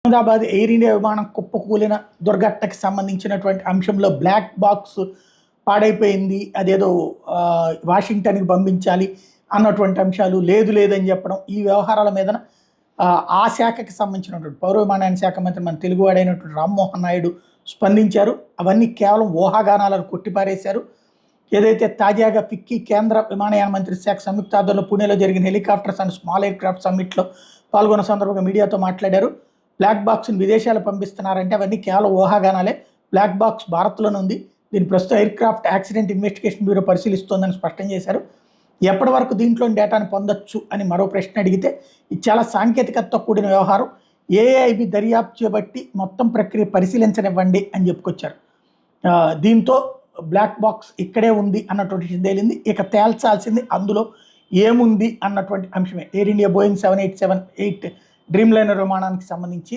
Ahmedabad air India విమానం కుప్పకూలిన దుర్ఘటనకి సంబంధించినటువంటి అంశంలో బ్లాక్ బాక్స్ పాడైపోయింది, అదేదో వాషింగ్టన్కి పంపించాలి అన్నటువంటి అంశాలు లేదు లేదని చెప్పడం, ఈ వ్యవహారాల మీద ఆ శాఖకి సంబంధించినటువంటి పౌర విమానయాన శాఖ మంత్రి మన తెలుగువాడైనటువంటి రామ్మోహన్ నాయుడు స్పందించారు. అవన్నీ కేవలం ఊహాగానాలను కొట్టిపారేశారు. ఏదైతే తాజాగా ఫిక్కీ కేంద్ర విమానయాన మంత్రి శాఖ సంయుక్త ఆధ్వర్యంలో పుణేలో జరిగిన helicopters and small aircraft సమ్మిట్లో పాల్గొన్న సందర్భంగా మీడియాతో మాట్లాడారు. బ్లాక్ బాక్స్ని విదేశాలు పంపిస్తున్నారంటే అవన్నీ కేవలం ఊహాగానాలే. బ్లాక్ బాక్స్ భారత్లోనే ఉంది. దీని ప్రస్తుతం aircraft accident investigation bureau పరిశీలిస్తోందని స్పష్టం చేశారు. ఎప్పటి వరకు దీంట్లోని డేటాను పొందొచ్చు అని మరో ప్రశ్న అడిగితే ఇది చాలా సాంకేతికతతో కూడిన వ్యవహారం, ఏఐబి దర్యాప్తు చేపట్టి మొత్తం ప్రక్రియ పరిశీలించనివ్వండి అని చెప్పుకొచ్చారు. దీంతో బ్లాక్ బాక్స్ ఇక్కడే ఉంది అన్నటువంటి విషయం తేలింది. ఇక తేల్చాల్సింది అందులో ఏముంది అన్నటువంటి అంశమే. Air India Boeing 787-8 dream liner విమానానికి సంబంధించి